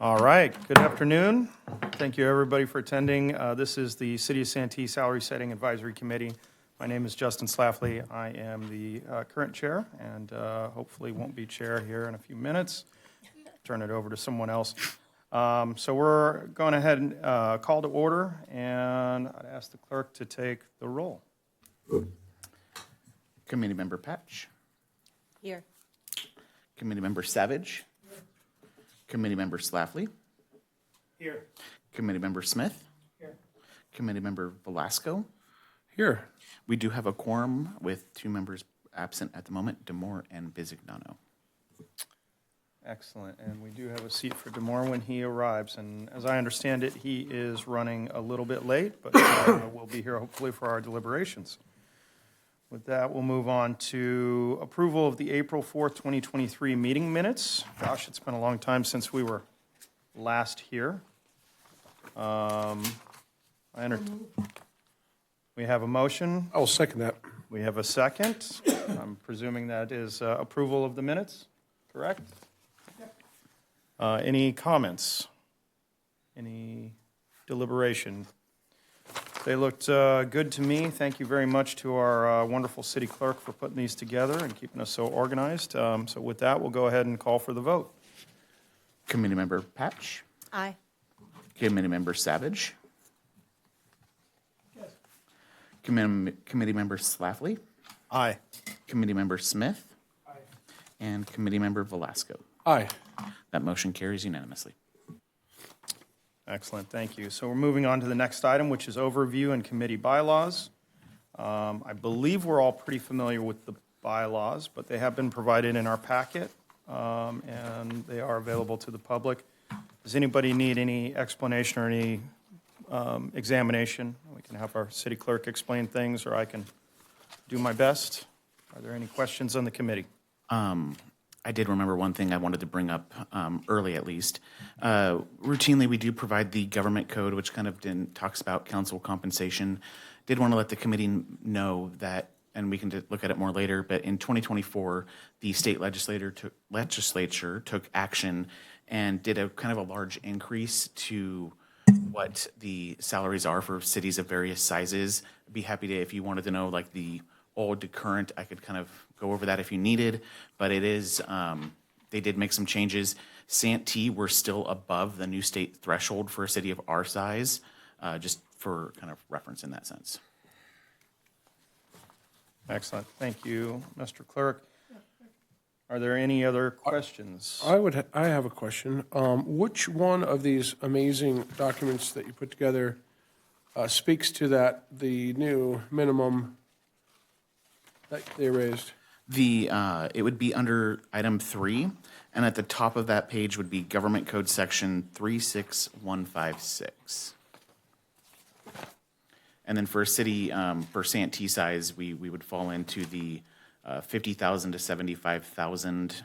All right, good afternoon. Thank you, everybody, for attending. This is the City of Santee Salary Setting Advisory Committee. My name is Justin Slaffley. I am the current chair and hopefully won't be chair here in a few minutes. Turn it over to someone else. So we're going ahead and call to order, and I'd ask the clerk to take the roll. Committee Member Patch. Here. Committee Member Savage. Committee Member Slaffley. Here. Committee Member Smith. Here. Committee Member Velasco. Here. We do have a quorum with 2 members absent at the moment, Demore and Bisignano. Excellent, and we do have a seat for Demore when he arrives, and as I understand it, he is running a little bit late, but we'll be here hopefully for our deliberations. With that, we'll move on to approval of the April 4th, 2023 meeting minutes. Gosh, it's been a long time since we were last here. We have a motion. I'll second that. We have a second. I'm presuming that is approval of the minutes, correct? Any comments? Any deliberation? They looked good to me. Thank you very much to our wonderful city clerk for putting these together and keeping us so organized. So with that, we'll go ahead and call for the vote. Committee Member Patch. Aye. Committee Member Savage. Yes. Committee Member Slaffley. Aye. Committee Member Smith. Aye. And Committee Member Velasco. Aye. That motion carries unanimously. Excellent, thank you. So we're moving on to the next item, which is overview and committee bylaws. I believe we're all pretty familiar with the bylaws, but they have been provided in our packet, and they are available to the public. Does anybody need any explanation or any examination? We can have our city clerk explain things, or I can do my best. Are there any questions on the committee? I did remember one thing I wanted to bring up early, at least. Routinely, we do provide the government code, which kind of talks about council compensation. Did want to let the committee know that, and we can look at it more later, but in 2024, the state legislature took action and did a kind of a large increase to what the salaries are for cities of various sizes. I'd be happy to, if you wanted to know, like the old to current, I could kind of go over that if you needed, but it is, they did make some changes. Santee, we're still above the new state threshold for a city of our size, just for kind of reference in that sense. Excellent, thank you, Mr. Clerk. Are there any other questions? I have a question. Which one of these amazing documents that you put together speaks to the new minimum that they raised? It would be under item 3, and at the top of that page would be Government Code Section 36156. And then for a city, for Santee size, we would fall into the 50,000 to 75,000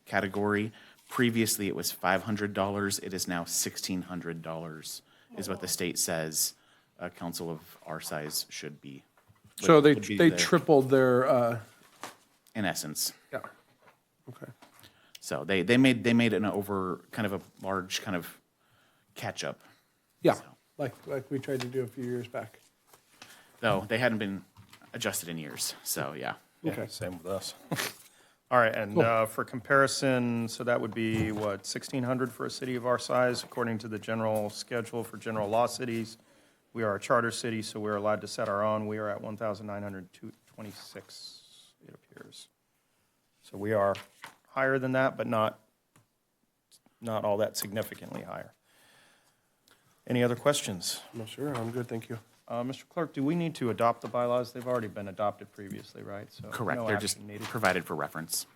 category. Previously, it was $500. It is now $1,600 is what the state says a council of our size should be. So they tripled their. In essence. Yeah. Okay. So they made an over kind of a large kind of catch up. Yeah. So. Like we tried to do a few years back. Though they hadn't been adjusted in years. So yeah. Okay. Same with us. All right, and Cool. for comparison, so that would be, what, 1,600 for a city of our size, according to the general schedule for general law cities. We are a charter city, so we're allowed to set our own. We are at 1,926, it appears. So we are higher than that, but not all that significantly higher. Any other questions? No, sir. I'm good. Thank you. Mr. Clerk, do we need to adopt the bylaws? They've already been adopted previously, right? So Correct. no They're just action needed. provided for reference.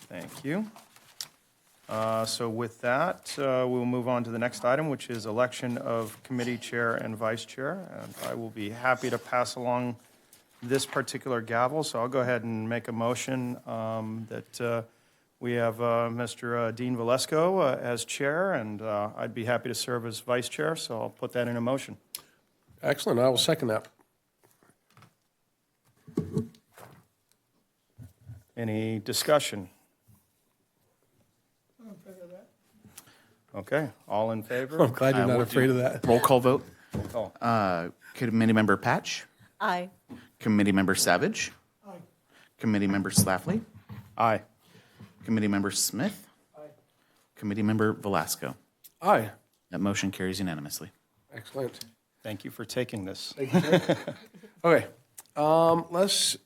Thank you. So with that, we'll move on to the next item, which is election of committee chair and vice chair. And I will be happy to pass along this particular gavel. So I'll go ahead and make a motion that we have Mr. Dean Velasco as chair, and I'd be happy to serve as vice chair. So I'll put that in a motion. Excellent. I will second that. Any discussion? Okay, all in favor? I'm glad you're not we'll afraid do of that. Roll call vote. Roll call. Committee Member Patch, Aye. Committee Member Savage, Committee Member Schlafly, Aye. Committee Member Smith, Committee Member Velasco. Aye. That motion carries unanimously. Excellent. Thank you for taking this. Okay. That's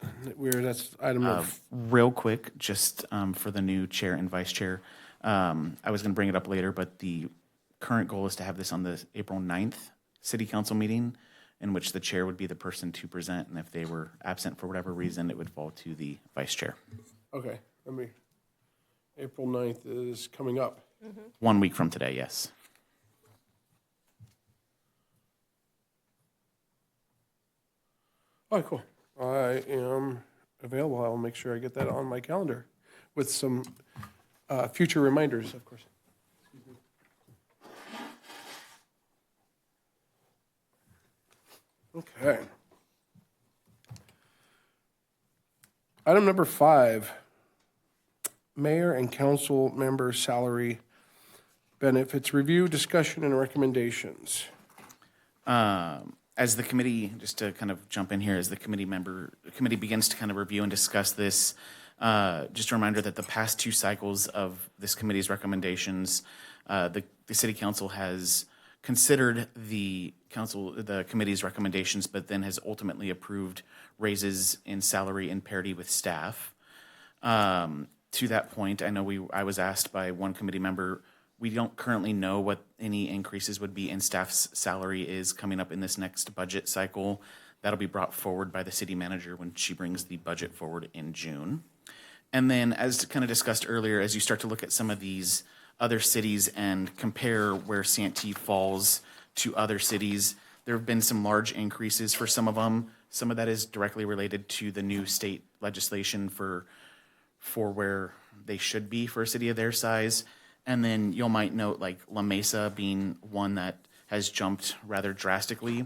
item number. Real quick, just for the new chair and vice chair, I was going to bring it up later, but the current goal is to have this on the April 9th city council meeting, in which the chair would be the person to present, and if they were absent for whatever reason, it would fall to the vice chair. Okay, April 9th is coming up. 1 week from today, yes. Oh, cool. I am available. I'll make sure I get that on my calendar with some future reminders, of course. Okay. Item number 5, mayor and council member salary benefits review, discussion, and recommendations. As the committee, just to kind of jump in here, as the committee begins to kind of review and discuss this, just a reminder that the past 2 cycles of this committee's recommendations, the city council has considered the committee's recommendations, but then has ultimately approved raises in salary in parity with staff. To that point, I know I was asked by one committee member, we don't currently know what any increases would be in staff's salary is coming up in this next budget cycle. That'll be brought forward by the city manager when she brings the budget forward in June. And then, as kind of discussed earlier, as you start to look at some of these other cities and compare where Santee falls to other cities, there have been some large increases for some of them. Some of that is directly related to the new state legislation for where they should be for a city of their size. And then you might note like La Mesa being one that has jumped rather drastically.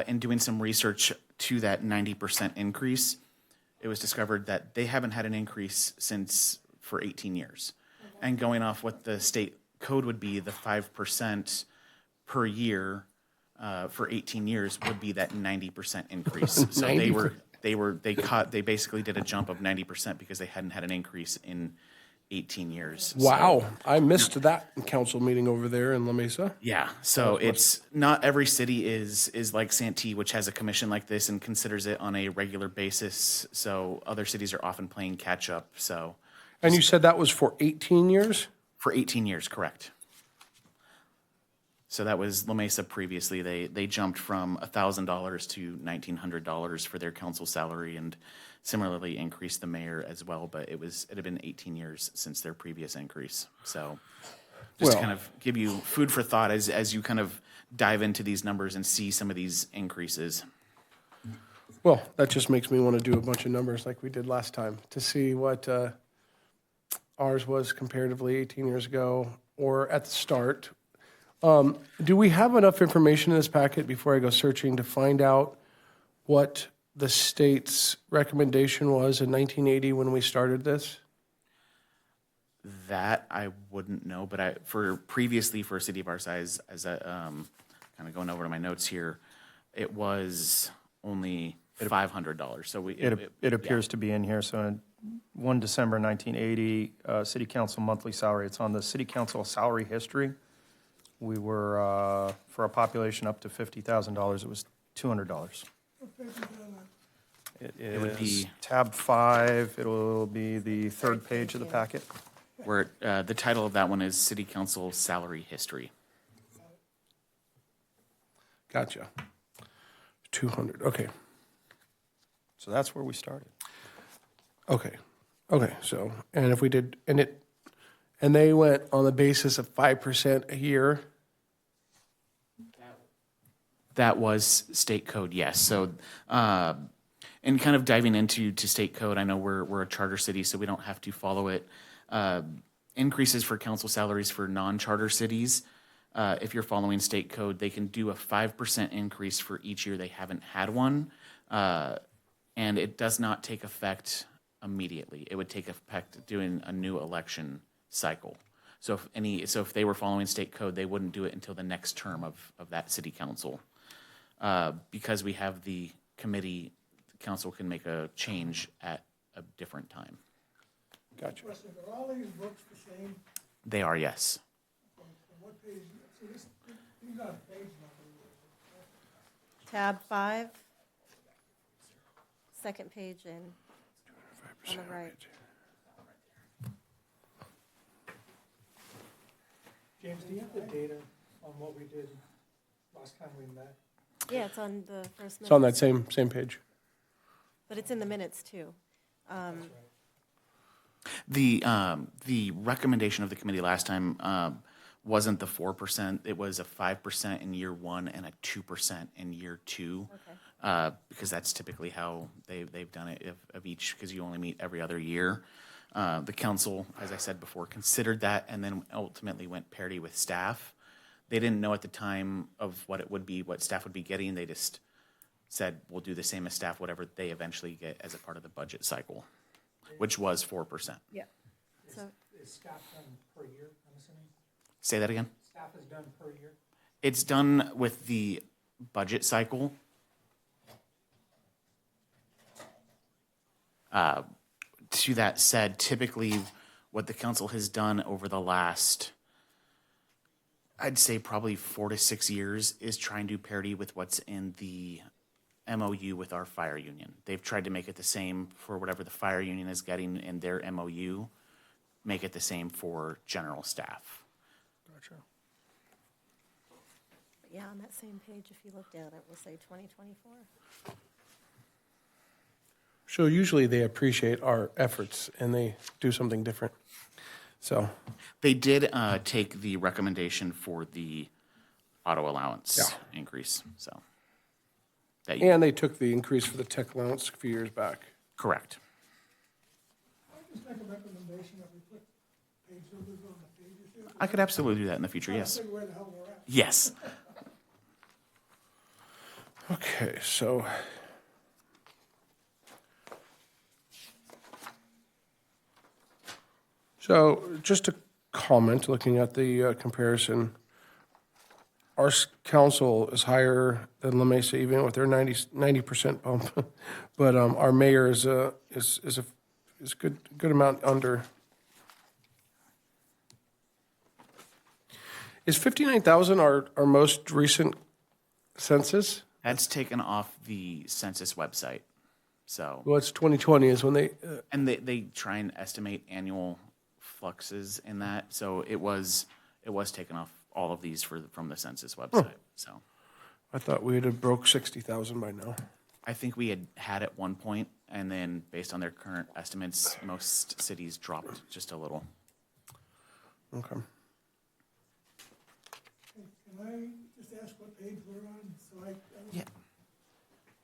In doing some research to that 90% increase, it was discovered that they haven't had an increase for 18 years. And going off what the state code would be, the 5% per year for 18 years would be that 90% increase. So they basically did a jump of 90% because they hadn't had an increase in 18 years. Wow, I missed that council meeting over there in La Mesa. Yeah, so it's not every city is like Santee, which has a commission like this and considers it on a regular basis. So other cities are often playing catch up. So And you said that was for 18 years? for 18 years, correct. So that was La Mesa previously. They jumped from $1,000 to $1,900 for their council salary, and similarly increased the mayor as well. But it had been 18 years since their previous increase. So just to Well- kind of give you food for thought as you kind of dive into these numbers and see some of these increases. Well, that just makes me want to do a bunch of numbers like we did last time to see what ours was comparatively 18 years ago or at the start. Do we have enough information in this packet before I go searching to find out what the state's recommendation was in 1980 when we started this? That I wouldn't know, but previously for a city of our size, as I kind of going over to my notes here, it was only $500. So It appears to be in here. So in 1 December 1980, city council monthly salary, it's on the city council salary history. We were, for a population up to $50,000, it was $200. It would is be- tab 5, it'll be the third page of the packet. where the title of that one is City Council Salary History. Gotcha. 200, okay. So that's where we started. Okay, so, and if we did, and they went on the basis of 5% a year? That was state code, yes. So, and kind of diving into state code, I know we're a charter city, so we don't have to follow it. Increases for council salaries for non-charter cities, if you're following state code, they can do a 5% increase for each year they haven't had one, and it does not take effect immediately. It would take effect during a new election cycle. So if they were following state code, they wouldn't do it until the next term of that city council. Because we have the committee, the council can make a change at a different time. Gotcha. Question, are all these books the same? They are, yes. On what page, see this, these are page numbers. Tab 5, second page in, on the right. James, do you have the data on what we did last time we met? Yeah, it's on the first It's on minutes, that same page. but it's in the minutes too. The recommendation of the committee last time wasn't the 4%. It was a 5% in year one and a 2% in year two. Okay. Because that's typically how they've done it of each, because you only meet every other year. The council, as I said before, considered that and then ultimately went parity with staff. They didn't know at the time of what it would be, what staff would be getting. They just said, we'll do the same as staff, whatever they eventually get as a part of the budget cycle, which was 4%. Yeah. So, Is staff done per year, I'm assuming? Say that again? Staff is done per year? It's done with the budget cycle. To that said, typically what the council has done over the last, I'd say probably 4 to 6 years, is try and do parity with what's in the MOU with our fire union. They've tried to make it the same for whatever the fire union is getting in their MOU, make it the same for general staff. Gotcha. but yeah, on that same page, if you looked at it, we'll say 2024. So usually they appreciate our efforts and they do something different. So, They did take the recommendation for the auto allowance increase, so. That you, and they took the increase for the tech allowance a few years back. correct. Can I just make a recommendation that we put page numbers on the pages here? I could absolutely do that in the future, yes. Figure where the hell we're at. Yes. Okay, so. So just a comment, looking at the comparison, our council is higher than La Mesa, even with their 90% bump. But our mayor is a good amount under. Is 59,000 our most recent census? That's taken off the census website, so. Well, it's 2020 is when they, And they try and estimate annual fluxes in that, so it was taken off all of these from the census website, so. I thought we'd have broke 60,000 by now. I think we had at one point, and then based on their current estimates, most cities dropped just a little. Okay. Can I just ask what page we're on, so I? Yeah.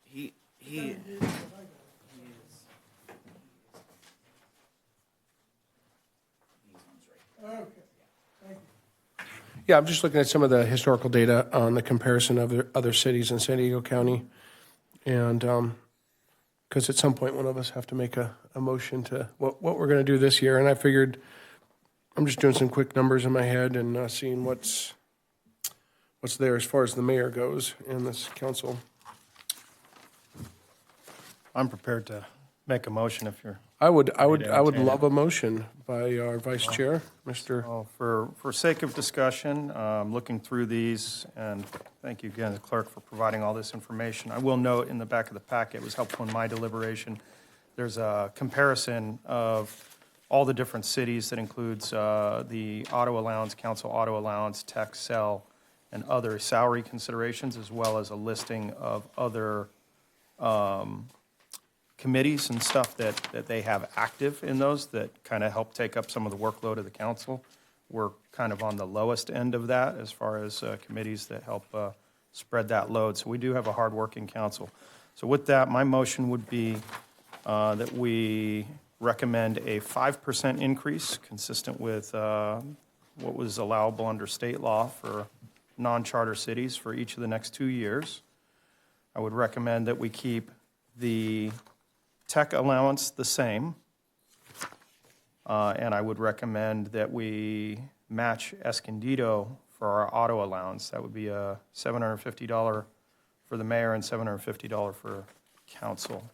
He, Okay, thank you. Yeah, I'm just looking at some of the historical data on the comparison of the other cities in San Diego County. And, because at some point, one of us have to make a motion to what we're going to do this year. And I figured, I'm just doing some quick numbers in my head and seeing what's there as far as the mayor goes in this council. I'm prepared to make a motion if you're. I would entertain love a motion by our vice chair, Mr. Well, for sake of discussion, looking through these, and thank you again, clerk, for providing all this information. I will note in the back of the packet, it was helpful in my deliberation, there's a comparison of all the different cities that includes the auto allowance, council auto allowance, tech, cell, and other salary considerations, as well as a listing of other committees and stuff that they have active in those that kind of help take up some of the workload of the council. We're kind of on the lowest end of that as far as committees that help spread that load. So we do have a hardworking council. So with that, my motion would be that we recommend a 5% increase consistent with what was allowable under state law for non-charter cities for each of the next 2 years. I would recommend that we keep the tech allowance the same. And I would recommend that we match Escondido for our auto allowance. That would be a $750 for the mayor and $750 for council.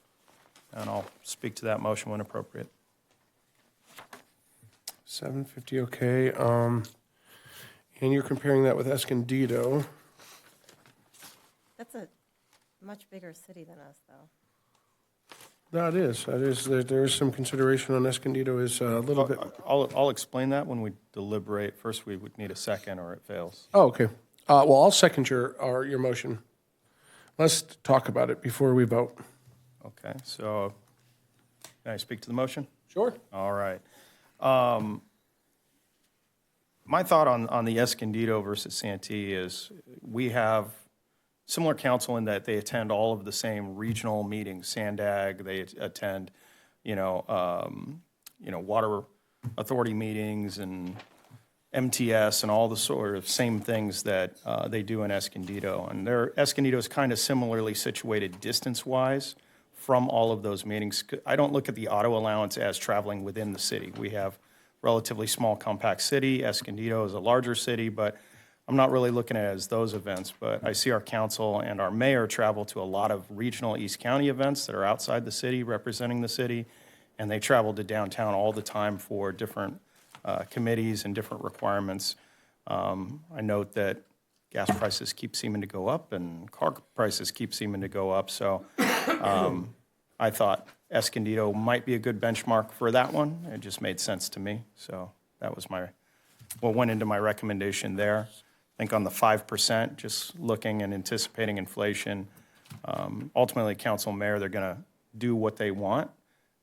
And I'll speak to that motion when appropriate. 750, okay. And you're comparing that with Escondido. That's a much bigger city than us, though. That is. There is some consideration on Escondido is a little bit. I'll explain that when we deliberate. First, we would need a second or it fails. Oh, okay. Well, I'll second your motion. Let's talk about it before we vote. Okay, so can I speak to the motion? Sure. All right. My thought on the Escondido versus Santee is we have similar council in that they attend all of the same regional meetings. Sandag, they attend, water authority meetings and MTS and all the sort of same things that they do in Escondido. And Escondido is kind of similarly situated distance-wise from all of those meetings. I don't look at the auto allowance as traveling within the city. We have relatively small compact city. Escondido is a larger city, but I'm not really looking at it as those events. But I see our council and our mayor travel to a lot of regional East County events that are outside the city, representing the city, and they travel to downtown all the time for different committees and different requirements. I note that gas prices keep seeming to go up and car prices keep seeming to go up. So I thought Escondido might be a good benchmark for that one. It just made sense to me. So that was what went into my recommendation there. I think on the 5%, just looking and anticipating inflation, ultimately, council and mayor, they're going to do what they want.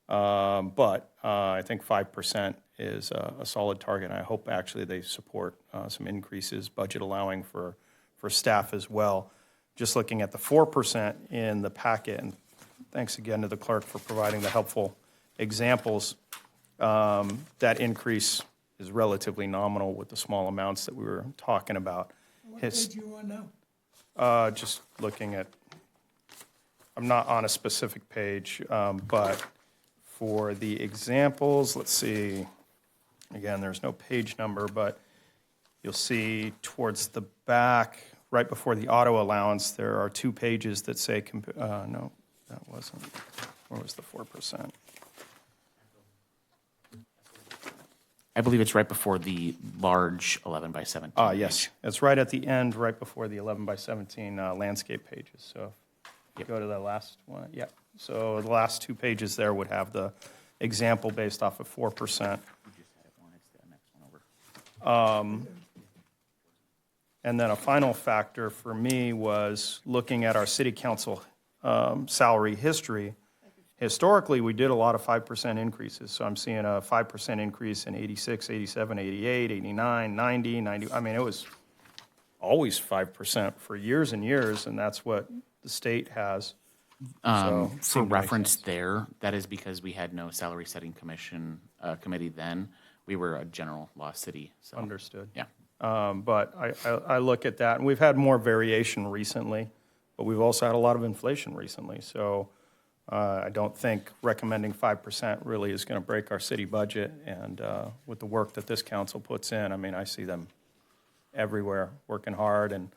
But I think 5% is a solid target. And I hope actually they support some increases, budget allowing for staff as well. Just looking at the 4% in the packet, and thanks again to the clerk for providing the helpful examples. That increase is relatively nominal with the small amounts that we were talking about. What page you on now? Just looking at, I'm not on a specific page, but for the examples, let's see. Again, there's no page number, but you'll see towards the back, right before the auto allowance, there are 2 pages that say, no, that wasn't. Where was the 4%? I believe it's right before the large 11 by 17. Yes, it's right at the end, right before the 11 by 17 landscape pages. So if you go to the last one, yeah. So the last 2 pages there would have the example based off of 4%. And then a final factor for me was looking at our city council salary history. Historically, we did a lot of 5% increases. So I'm seeing a 5% increase in 86, 87, 88, 89, 90, 90. I mean, it was always 5% for years and years, and that's what the state has. So, For seemed to make reference sense. there, that is because we had no salary setting committee then. We were a general law city. So Understood. yeah. But I look at that, and we've had more variation recently, but we've also had a lot of inflation recently. So I don't think recommending 5% really is going to break our city budget. And with the work that this council puts in, I mean, I see them everywhere working hard. And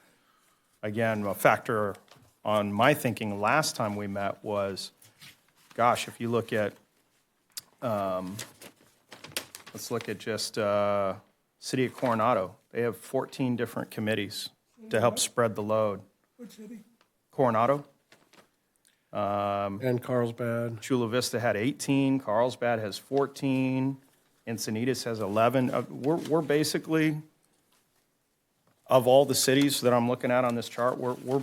again, a factor on my thinking last time we met was, gosh, if you look at, let's look at just City of Coronado. They have 14 different committees to help spread the load. What city? Coronado. And Carlsbad. Chula Vista had 18, Carlsbad has 14, Encinitas has 11. We're basically, of all the cities that I'm looking at on this chart, we're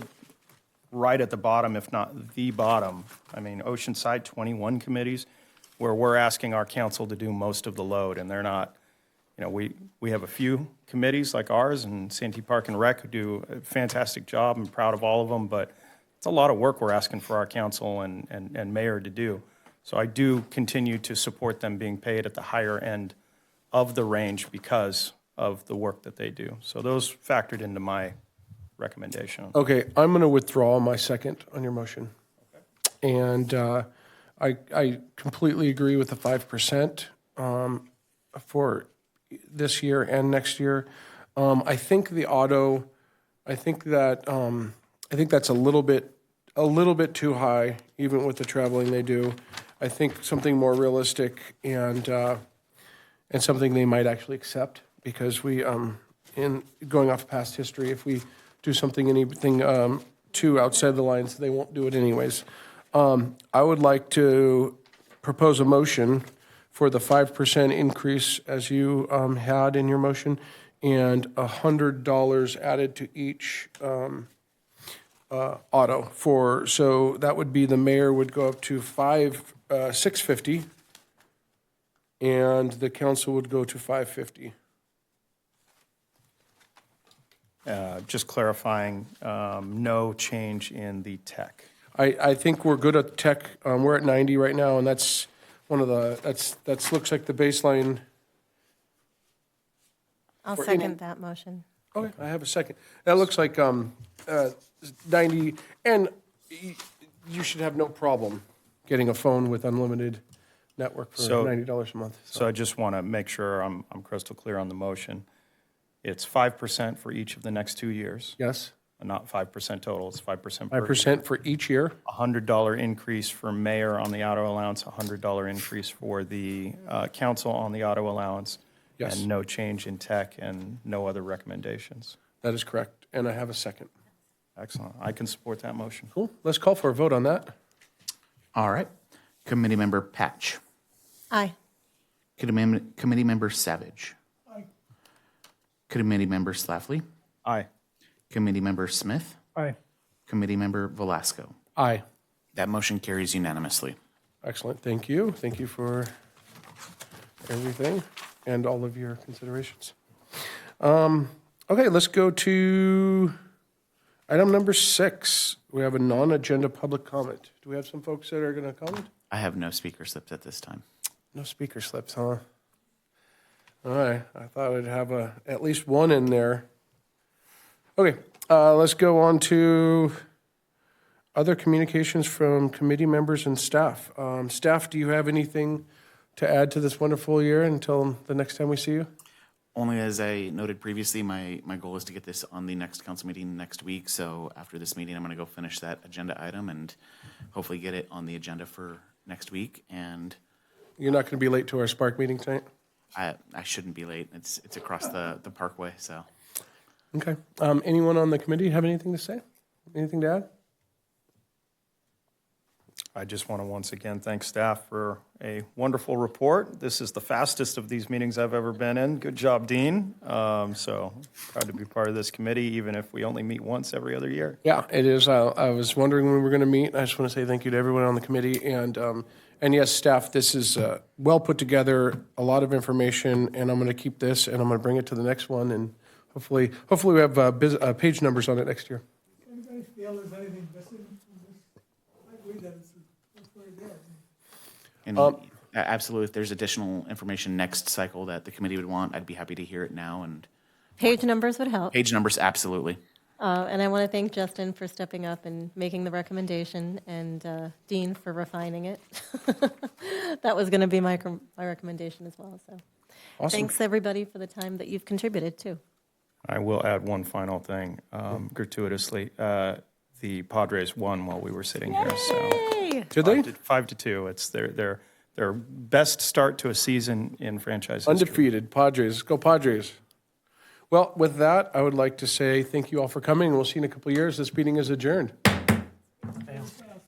right at the bottom, if not the bottom. I mean, Oceanside, 21 committees, where we're asking our council to do most of the load, and they're not, we have a few committees like ours, and Santee Park and Rec who do a fantastic job. I'm proud of all of them, but it's a lot of work we're asking for our council and mayor to do. So I do continue to support them being paid at the higher end of the range because of the work that they do. So those factored into my recommendation. Okay, I'm going to withdraw my second on your motion. And I completely agree with the 5% for this year and next year. I think the auto, I think that's a little bit too high, even with the traveling they do. I think something more realistic and something they might actually accept, because we, in going off past history, if we do anything too outside the lines, they won't do it anyways. I would like to propose a motion for the 5% increase as you had in your motion, and $100 added to each auto so that would be, the mayor would go up to $650, and the council would go to $550. Just clarifying, no change in the tech. I think we're good at tech. We're at 90 right now, and that's one of that looks like the baseline. I'll For second that motion. Okay, I have a second. That looks like 90, and you should have no problem getting a phone with unlimited network for So- $90 a month. So I just want to make sure I'm crystal clear on the motion. It's 5% for each of the next 2 years, Yes, not 5% total, it's 5% per year. 5% for each year. $100 increase for mayor on the auto allowance, $100 increase for the council on the auto allowance, Yes. and no change in tech and no other recommendations. That is correct, and I have a second. Excellent. I can support that motion. Cool. Let's call for a vote on that. All right. Committee Member Patch. Aye. Committee Member Savage. Aye. Committee Member Schlafly. Aye. Committee Member Smith. Aye. Committee Member Velasco. Aye. That motion carries unanimously. Excellent. Thank you. Thank you for everything and all of your considerations. Okay, let's go to item number 6. We have a non-agenda public comment. Do we have some folks that are going to comment? I have no speaker slips at this time. No speaker slips, huh? All right. I thought I'd have at least one in there. Okay, let's go on to other communications from committee members and staff. Staff, do you have anything to add to this wonderful year until the next time we see you? Only as I noted previously, my goal is to get this on the next council meeting next week. So after this meeting, I'm going to go finish that agenda item and hopefully get it on the agenda for next week. And You're not going to be late to our Spark meeting tonight? I shouldn't be late. It's across the parkway, so. Okay. Anyone on the committee have anything to say? Anything to add? I just want to once again thank staff for a wonderful report. This is the fastest of these meetings I've ever been in. Good job, Dean. So proud to be part of this committee, even if we only meet once every other year. Yeah, it is. I was wondering when we were going to meet. I just want to say thank you to everyone on the committee. And yes, staff, this is well put together, a lot of information, and I'm going to keep this and I'm going to bring it to the next one. And hopefully we have page numbers on it next year. Anybody feel there's anything missing from this? I agree that it's very good. And absolutely, if there's additional information next cycle that the committee would want, I'd be happy to hear it now. And Page numbers would help. page numbers, absolutely. And I want to thank Justin for stepping up and making the recommendation, and Dean for refining it. That was going to be my recommendation as well, so. Awesome. Thanks, everybody, for the time that you've contributed, too. I will add one final thing, gratuitously. The Padres won while we were sitting here, so. Yay! Did they? 5-2. It's their best start to a season in franchise history. Undefeated. Padres. Let's go Padres. Well, with that, I would like to say thank you all for coming, and we'll see you in a couple of years. This meeting is adjourned.